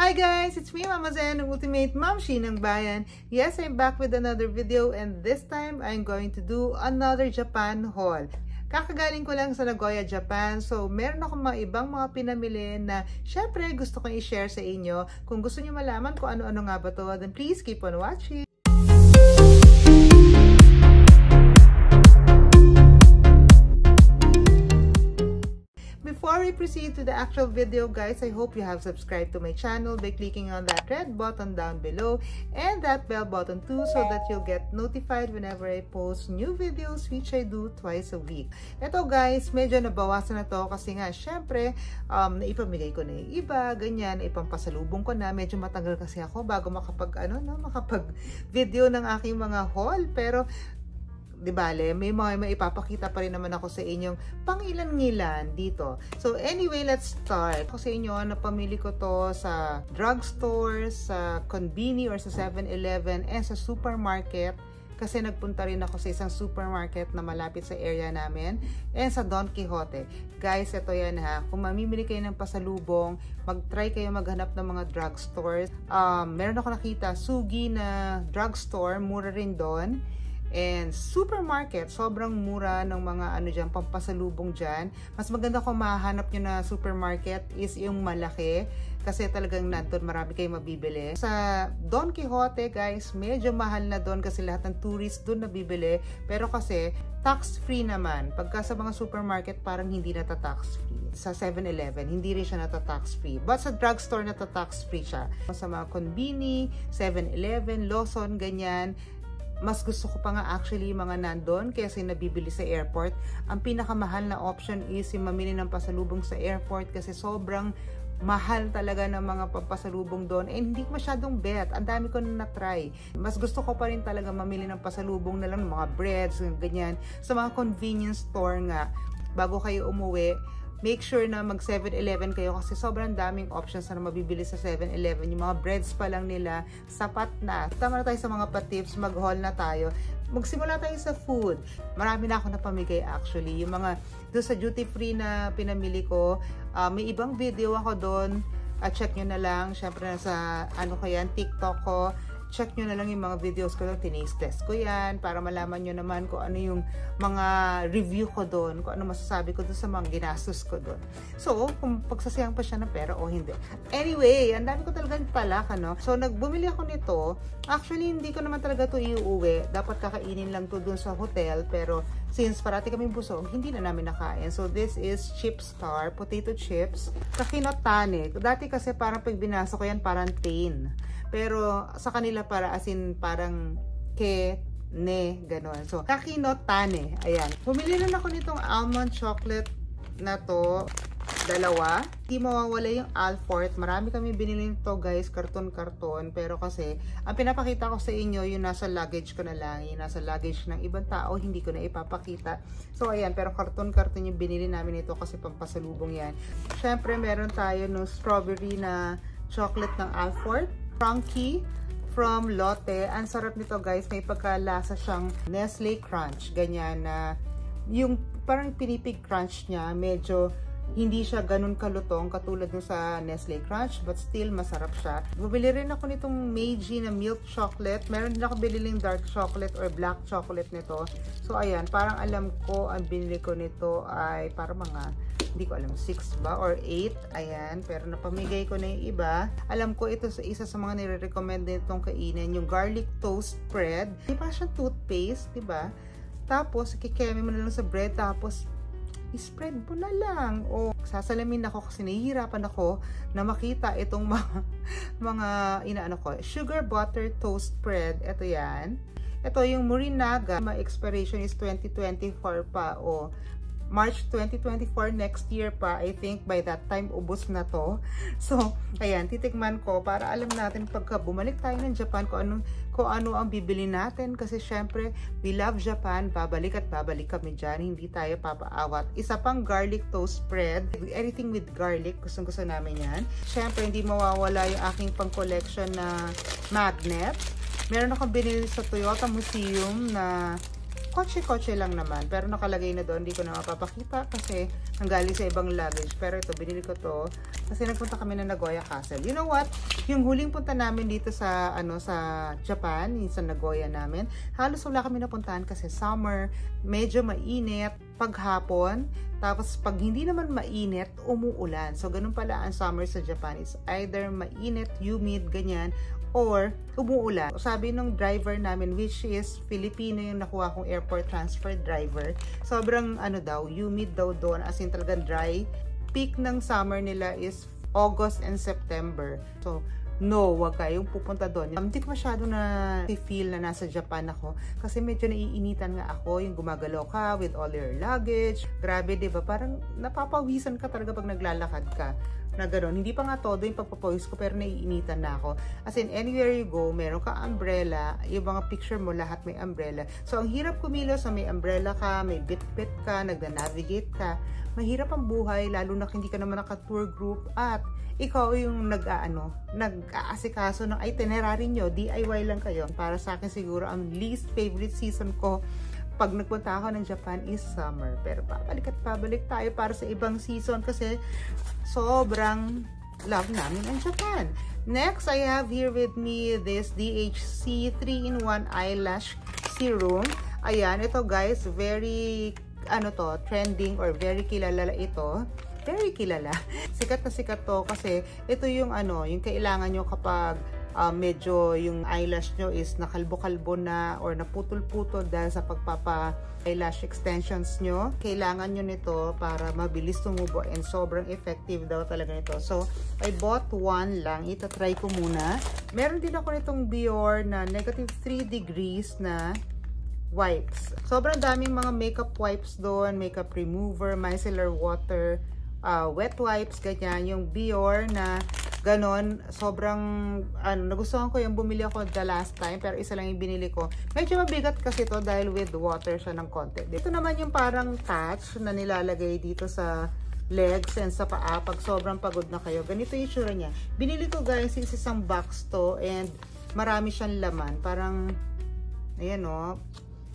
Hi guys! It's me, Mama Zen, ang Ultimate Mamshi ng Bayan. Yes, I'm back with another video and this time I'm going to do another Japan haul. Kakagaling ko lang sa Nagoya, Japan. So, meron ako mga ibang mga pinamili na syempre gusto kong i-share sa inyo. Kung gusto niyo malaman kung ano-ano nga ba to, then please keep on watching. Before we proceed to the actual video, guys, I hope you have subscribed to my channel by clicking on that red button down below and that bell button too, so that you'll get notified whenever I post new videos, which I do twice a week. Ito guys, medyo nabawasan na to kasi nga syempre naipamigay ko na yung iba, ganyan, ipampasalubong ko na. Medyo matagal kasi ako bago makapag video ng aking mga haul, pero di bale, may ipapakita pa rin naman ako sa inyong pangilan-ngilan dito. So anyway, let's start. Ako sa inyo, napamili ko to sa drugstore, sa Konbini or sa 7-Eleven and sa supermarket. Kasi nagpunta rin ako sa isang supermarket na malapit sa area namin and sa Don Quijote. Guys, ito yan ha. Kung mamimili kayo ng pasalubong, mag-try kayo maghanap ng mga drugstores. Meron ako nakita, Sugi na drugstore, mura rin doon. And supermarket, sobrang mura ng mga dyan, pampasalubong dyan. Mas maganda kung mahanap nyo na supermarket is yung malaki. Kasi talagang nandun marami kayong mabibili. Sa Don Quijote guys, medyo mahal na doon kasi lahat ng tourists doon nabibili. Pero kasi tax-free naman. Pagka sa mga supermarket parang hindi nata-tax-free. Sa 7-Eleven, hindi rin siya nata-tax-free. But sa drugstore nata-tax-free siya. Sa mga Konbini, 7-Eleven, Lawson, ganyan, mas gusto ko pa nga actually mga nandun kasi nabibili sa airport. Ang pinakamahal na option is yung mamili ng pasalubong sa airport kasi sobrang mahal talaga ng mga pampasalubong doon and hindi masyadong bet. Ang dami ko na na-try. Mas gusto ko pa rin talaga mamili ng pasalubong na lang, mga breads, ganyan. Sa mga convenience store nga, bago kayo umuwi, make sure na mag 7-Eleven kayo kasi sobrang daming options na mabibili sa 7-Eleven. Yung mga breads pa lang nila, sapat na. Tama na tayo sa mga pa-tips, mag-haul na tayo. Magsimula tayo sa food. Marami na ako napamigay actually. Yung mga doon sa duty free na pinamili ko, may ibang video ako doon. Check nyo na lang. Syempre nasa TikTok ko. Check nyo na lang yung mga videos ko doon, tinaste test ko yan, para malaman nyo naman kung ano yung mga review ko doon, kung ano masasabi ko doon sa mga ginastos ko doon. So, kung pagsasayang pa siya ng pera o hindi. Anyway, ang dami ko talagang talak, So, nagbumili ako nito. Actually, hindi ko naman talaga to iuwi. Dapat kakainin lang to doon sa hotel, pero since parati kaming busog, hindi na namin nakain. So, this is Chip Star, potato chips. Kakinot tane. Dati kasi parang pag binasa ko yan, parang tain. Pero sa kanila parang ganon. So, kakinot tane. Ayan. Bumili rin ako nitong almond chocolate na to. Dalawa. Hindi mawawala yung Alfort. Marami kami binili nito guys. Karton-karton. Pero kasi, ang pinapakita ko sa inyo, yung nasa luggage ko na lang. Yung nasa luggage ng ibang tao, hindi ko na ipapakita. So, ayan. Pero karton-karton yung binili namin ito kasi pampasalubong yan. Siyempre, meron tayo no strawberry na chocolate ng Alfort. Crunchy from Lotte. Ang sarap nito guys. May pagkalasa siyang Nestle Crunch. Ganyan na yung parang pinipig crunch niya. Medyo hindi siya ganun kalutong katulad nung sa Nestle Crunch. But still masarap siya. Bumili rin ako nitong Meiji na milk chocolate. Meron din ako bililing dark chocolate or black chocolate nito. So ayan. Parang alam ko ang binili ko nito ay parang mga hindi ko alam, 6 ba or 8, ayan, pero napamigay ko na yung iba. Alam ko ito sa isa sa mga nire-recommend nitong kainin, yung garlic toast spread. Di ba siyang toothpaste, di ba? Tapos, kikeme mo na lang sa bread, tapos i-spread mo na lang. O, sasalamin ako kasi nahihirapan ako na makita itong mga sugar butter toast spread. Ito yan. Ito yung Morinaga. My expiration is 2024 pa, o March 2024, next year pa. I think by that time, ubos na to. So, ayan, titikman ko para alam natin pagka bumalik tayo ng Japan kung ano ang bibili natin. Kasi syempre, we love Japan. Babalik at babalik kami dyan. Hindi tayo papaawat. Isa pang garlic toast spread. Anything with garlic. Gustong-gusto namin yan. Syempre, hindi mawawala yung aking pang-collection na magnet. Meron akong binili sa Toyota Museum na kotse-kotse lang naman. Pero nakalagay na doon. Hindi ko na mapapakita kasi nanggaling sa ibang luggage. Pero ito, binili ko to. Kasi nagpunta kami ng Nagoya Castle. You know what? Yung huling punta namin dito sa Japan, yung sa Nagoya namin, halos wala kami napuntahan kasi summer, medyo mainit paghapon, tapos pag hindi naman mainit, umuulan. So ganun pala ang summer sa Japan, is either mainit, humid, ganyan, or umuulan. Sabi nung driver namin, which is Filipino yung nakuha kong airport transfer driver, sobrang humid daw doon, as in talagang dry. Peak ng summer nila is August and September. So, no, wag kayong pupunta doon. Hindi ko masyado na feel na nasa Japan ako kasi medyo naiinitan nga ako, yung gumagalaw ka with all your luggage. Grabe, diba? Parang napapawisan ka talaga pag naglalakad ka. Na gano'n. Hindi pa nga todo yung pagpapawis ko pero naiinitan na ako. As in, anywhere you go, meron ka umbrella, yung mga picture mo, lahat may umbrella. So, ang hirap kumilos na may umbrella ka, may bit-bit ka, nagna-navigate ka. Mahirap ang buhay, lalo na hindi ka naman naka-tour group at ikaw yung nag-aasikaso ng itinerary nyo, DIY lang kayo. Para sa akin siguro, ang least favorite season ko pag nagpunta ako ng Japan is summer. Pero pabalik at pabalik tayo para sa ibang season kasi sobrang love namin ang Japan. Next, I have here with me this DHC 3-in-1 Eyelash Serum. Ayan, ito guys, very trending or very kilala ito. Very kilala. Sikat na sikat to kasi ito yung yung kailangan nyo kapag medyo yung eyelash nyo is nakalbo-kalbo na or naputol-putol dahil sa eyelash extensions nyo. Kailangan nyo nito para mabilis tumubo and sobrang effective daw talaga nito. So, I bought one lang. Ita-try ko muna. Meron din ako nitong Biore na -3 degrees na wipes. Sobrang daming mga makeup wipes doon, makeup remover, micellar water, wet wipes, ganyan. Yung Biore na ganon, sobrang nagustuhan ko yung bumili ako the last time, pero isa lang yung binili ko. Medyo mabigat kasi to dahil with water siya ng konti. Dito naman yung parang patch na nilalagay dito sa legs and sa paa pag sobrang pagod na kayo. Ganito yung itsura niya. Binili ko guys is isang box to and marami siyang laman. Parang ayan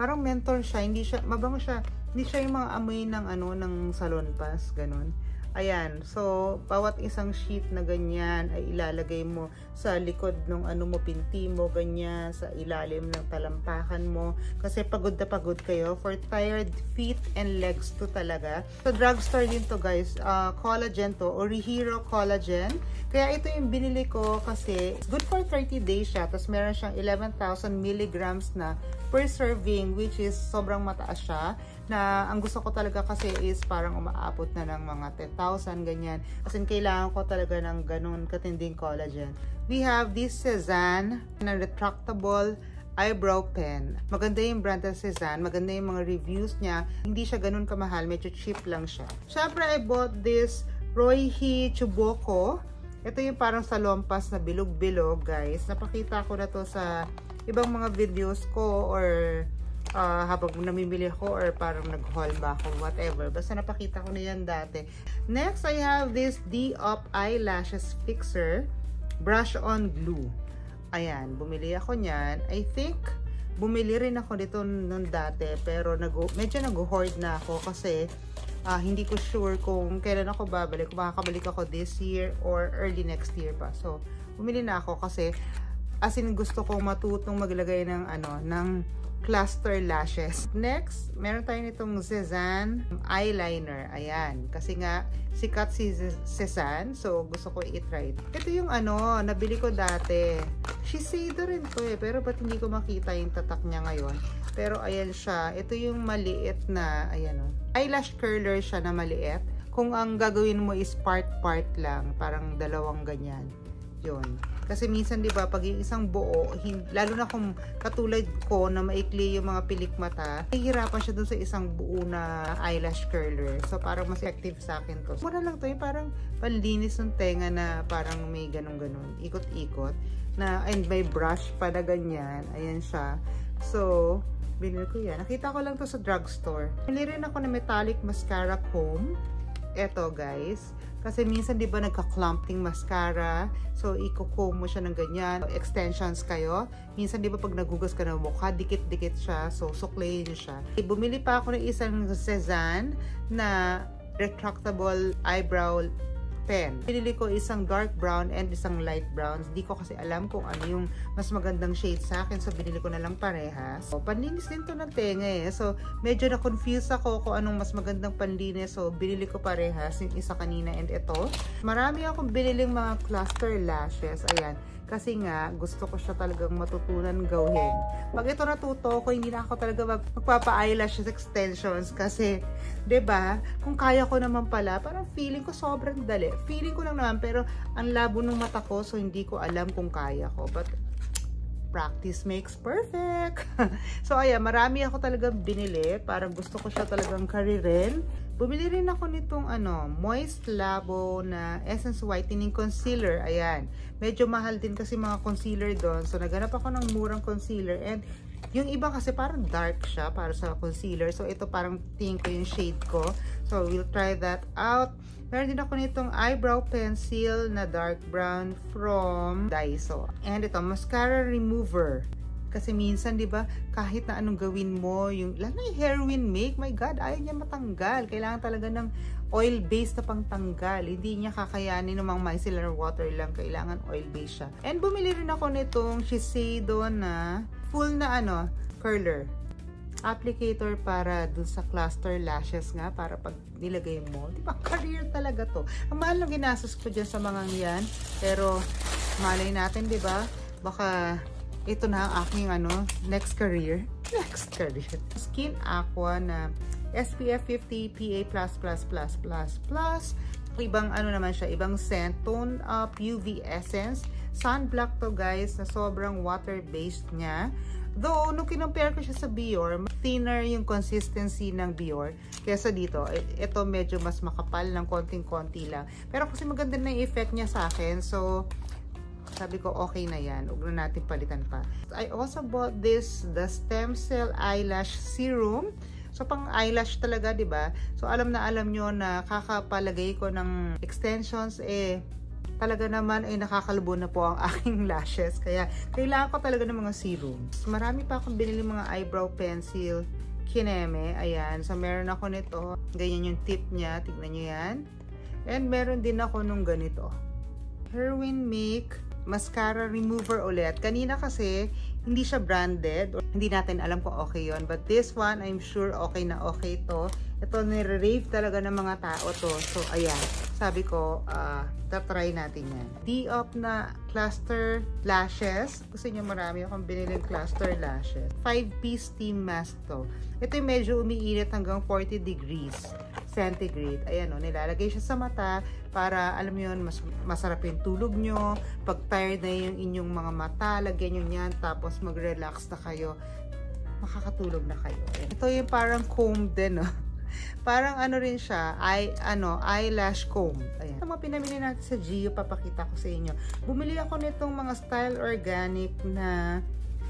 parang menthol siya, hindi siya mabango siya. Hindi siya yung mga amoy ng ng salon pass, ganon. Ayan, so bawat isang sheet na ganyan ay ilalagay mo sa likod ng pinti mo, ganyan, sa ilalim ng talampakan mo. Kasi pagod na pagod kayo. For tired feet and legs to talaga. Sa drugstore din to guys, collagen to, Orihiro Collagen. Kaya ito yung binili ko kasi good for 30 days siya. Tapos meron siyang 11,000 milligrams na per serving, which is sobrang mataas siya. Na ang gusto ko talaga kasi is parang umaabot na ng mga 10,000 ganyan. Kasi kailangan ko talaga ng ganun katinding collagen. We have this Cezanne na retractable eyebrow pen. Maganda yung brand ng Cezanne. Maganda yung mga reviews niya. Hindi siya ganun kamahal. Medyo cheap lang siya. Syempre, I bought this Roihi Chuboko. Ito yung parang salompas na bilog-bilog, guys. Napakita ko na to sa ibang mga videos ko or habang namimili ako or parang nag-haul ba ako, whatever. Basta napakita ko na yan dati. Next, I have this D-Up Eyelashes Fixer Brush On Glue. Ayan, bumili ako niyan. I think, bumili rin ako dito nung dati, pero medyo nag-hoard na ako kasi hindi ko sure kung kailan ako babalik. Kung makakabalik ako this year or early next year pa. So, bumili na ako kasi as in gusto kong matutong maglagay ng cluster lashes. Next, meron tayo nitong Cezanne eyeliner. Ayan. Kasi nga, sikat si Cezanne. So, gusto ko i-try. Ito yung nabili ko dati. Shiseido rin to pero ba't hindi ko makita yung tatak niya ngayon? Pero, ayan siya. Ito yung maliit na, ayan eyelash curler siya na maliit. Kung ang gagawin mo is part-part lang. Parang dalawang ganyan. Yun. Kasi minsan, di ba, pag yung isang buo, lalo na kung katulad ko na maikli yung mga pilik mata, hihirapan siya dun sa isang buo na eyelash curler. So, parang mas effective sa akin to. Mura lang to, yung parang panlinis ng tenga na parang may ganun-ganun. Ikot-ikot. And may brush pa na ganyan. Ayan siya. So, binili ko yan. Nakita ko lang to sa drugstore. Bili rin ako ng metallic mascara comb. Eto, guys. Kasi minsan, di ba, nagka-clumping mascara. So, i-comb mo siya ng ganyan. Extensions kayo. Minsan, di ba, pag nagugas ka ng mukha, dikit-dikit siya. So, suklayin nyo siya. Bumili pa ako ng isang Cezanne na retractable eyebrow pen. Pinili ko isang dark brown and isang light brown. Hindi ko kasi alam kung ano yung mas magandang shade sa akin. So, binili ko na lang parehas. So, panlinis din to ng tenga eh. So, medyo na-confuse ako kung anong mas magandang panlinis. So, binili ko parehas. Yung isa kanina and ito. Marami akong biniling mga cluster lashes. Ayan. Kasi nga, gusto ko siya talagang matutunan gawin. Pag ito natuto ko, hindi na ako talaga magpapa-eyelashes extensions. Kasi, 'di ba? Kung kaya ko naman pala, parang feeling ko sobrang dali. Feeling ko lang naman, pero ang labo ng mata ko, so hindi ko alam kung kaya ko. But, practice makes perfect. So, ayan, marami ako talaga binili. Parang gusto ko siya talagang karirin. Bumili rin ako nitong Moist Labo na Essence Whitening Concealer. Ayan. Medyo mahal din kasi mga concealer doon. So, naghanap ako ng murang concealer. And, yung iba kasi parang dark siya para sa concealer. So, ito parang tingin ko yung shade ko. So, we'll try that out. Meron din ako nitong eyebrow pencil na dark brown from Daiso. And ito, mascara remover. Kasi minsan, di ba, kahit na anong gawin mo, lalo na yung hair win make, my God, ayaw niya matanggal. Kailangan talaga ng oil-based na pangtanggal. Hindi niya kakayanin ng mga micellar water lang. Kailangan oil-based siya. And bumili rin ako nitong Shiseido na full na curler. Applicator para dun sa cluster lashes nga, para pag nilagay mo. Di ba, career talaga to. Ang mahal ng ginastos ko dyan sa mga yan. Pero, malay natin, di ba, baka ito na ang aking next career. Next career. Skin Aqua na SPF 50 PA++++++. Ibang naman siya, ibang scent. Tone Up UV Essence. Sunblock to guys, na sobrang water-based niya. Though, nung kinumpare ko siya sa Bior, thinner yung consistency ng Bior kesa dito. Ito medyo mas makapal ng konting-konti lang. Pero kasi maganda na yung effect niya sa akin. So, sabi ko, okay na yan. Huwag na natin palitan pa. I also bought the Stem Cell Eyelash Serum. So, pang eyelash talaga, di ba? So, alam na alam nyo na kakapalagay ko ng extensions, talaga naman ay nakakalbo na po ang aking lashes. Kaya, kailangan ko talaga ng mga serums. Marami pa akong binili mga eyebrow pencil. Kineme. Ayan. So, meron ako nito. Ganyan yung tip niya. Tignan nyo yan. And, meron din ako nung ganito. Hair Win Make Mascara Remover ulit. Kanina kasi, hindi siya branded. Hindi natin alam kung okay yon. But this one, I'm sure okay na okay to. Ito, nire-rave talaga ng mga tao to. So, ayan. Sabi ko, tatry natin yan. D-Up na cluster lashes. Gusto nyo marami akong biniling cluster lashes. 5-piece steam mask to. Ito yung medyo umiinit hanggang 40 degrees centigrade. Ayan o, nilalagay siya sa mata para, alam mo yun, masarap yung tulog nyo. Pag tired na yung inyong mga mata, lagyan nyo yan, tapos mag-relax na kayo. Makakatulog na kayo. Ayan. Ito yung parang comb din, no? Parang rin siya, eyelash comb. Ayan. Ang mga pinamili natin sa Gio, papakita ko sa inyo. Bumili ako nitong mga Style Organic na,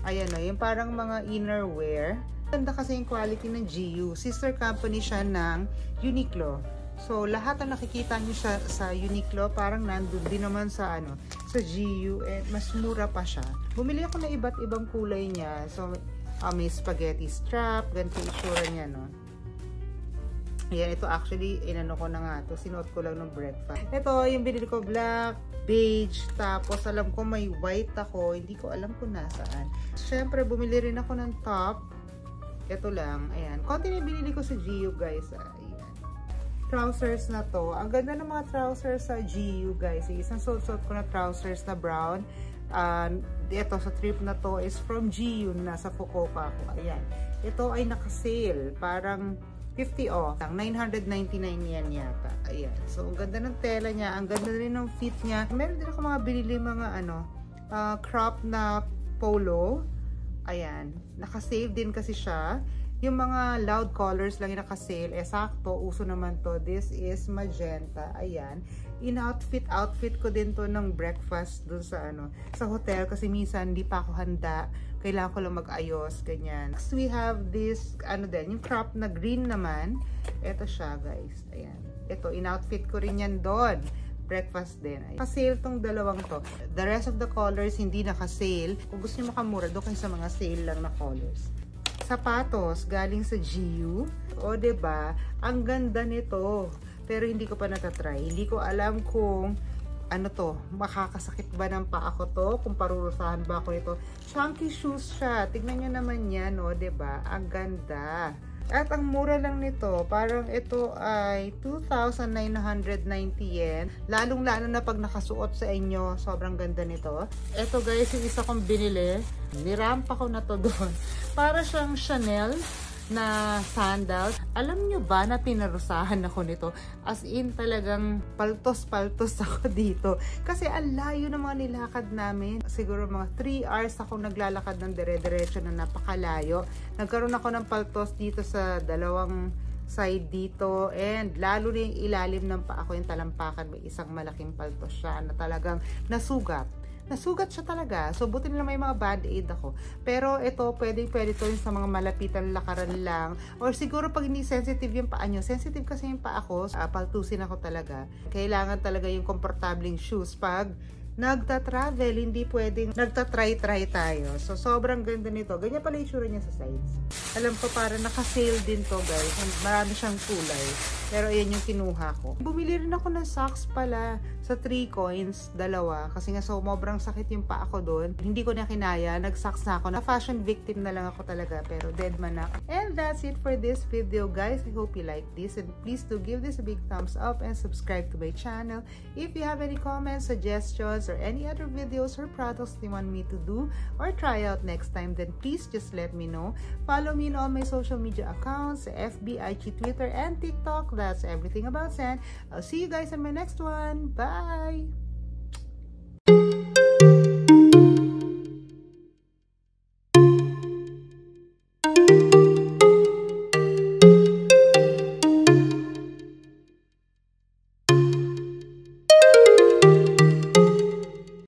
ayan o, yung parang mga innerwear. Ganda kasi yung quality ng Gio. Sister company siya ng Uniqlo. So, lahat na nakikita nyo siya sa Uniqlo, parang nandun din naman sa sa Gio. And mas mura pa siya. Bumili ako ng iba't ibang kulay niya. So, may spaghetti strap. Ganito yung itsura niya, no? Ayan, ito actually, ko na nga ito. Sinuot ko lang ng breakfast. Ito, yung binili ko, black, beige, tapos alam ko may white ako. Hindi ko alam kung nasaan. Siyempre, bumili rin ako ng top. Ito lang, ayan. Konti na binili ko sa Gio, guys. Ayan. Trousers na to. Ang ganda ng mga trousers sa Gio, guys. Isang suot ko na trousers na brown. Ito sa trip na to is from Gio. Nasa Fukuoka ako. Ayan. Ito ay naka-sale. Parang 50 off. 999 yan yata. Ayan. So, ang ganda ng tela niya. Ang ganda rin ng fit niya. Meron din ako mga binili mga crop na polo. Ayan. Naka-save din kasi siya. Yung mga loud colors lang yung naka-sale. Sakto. Uso naman to. This is magenta. Ayan. In-outfit ko din to ng breakfast dun sa sa hotel. Kasi minsan hindi pa ako handa. Kailangan ko lang mag-ayos. Ganyan. Next, we have this, yung crop na green naman. Ito siya, guys. Ayan. Ito, in-outfit ko rin yan doon. Breakfast din. Naka-sale tong dalawang to. The rest of the colors, hindi naka-sale. Kung gusto nyo makamura, doon kayo sa mga sale lang na colors. Sapatos, galing sa Gio. O, diba? Ang ganda nito. pero hindi ko pa natatry. Hindi ko alam kung ano to, makakasakit ba ng paa ko to, kung parurusahan ba ako nito. Chunky shoes siya. Tignan nyo naman yan, no, 'di ba? Ang ganda. At ang mura lang nito, parang ito ay 2,990 yen. Lalong-lalo na pag nakasuot sa inyo, sobrang ganda nito. Ito guys, yung isa kong binili. Nirampa ko na to doon. Para siyang Chanel na sandals. Alam nyo ba na pinarusahan ako nito? As in talagang paltos-paltos ako dito. Kasi ang layo ng mga nilakad namin. Siguro mga 3 hours ako naglalakad ng dire-diretso na napakalayo. Nagkaroon ako ng paltos dito sa dalawang side dito, and lalo na yung ilalim ng paa ko, yung talampakan, may isang malaking paltos siya na talagang nasugat. Nasugat siya talaga. So, buti nila may mga band-aid ako. Pero ito, pwede to yung sa mga malapitan lakaran lang. Or siguro pag hindi sensitive yung paa nyo. Sensitive kasi yung paa ko. Paltusin ako talaga. Kailangan talaga yung komportabling shoes pag nagta-travel, hindi pwedeng nagta-try-try tayo. So, sobrang ganda nito. Ganyan pala yung itsura niya sa sides. Alam ko, para naka-sale din to, guys. Marami siyang kulay. Pero, ayan yung kinuha ko. Bumili rin ako ng socks pala sa 3 coins, dalawa. Kasi nga, sobrang sakit yung paa ko doon. Hindi ko na kinaya. Nag-socks na ako. Na-fashion victim na lang ako talaga. Pero, dead man ako. And that's it for this video, guys. I hope you like this. And please do give this a big thumbs up and subscribe to my channel. If you have any comments, suggestions, or any other videos or products you want me to do or try out next time, then please just let me know. Follow me in all my social media accounts, FB, IG, Twitter, and TikTok. That's everything about Sen. I'll see you guys in my next one. Bye!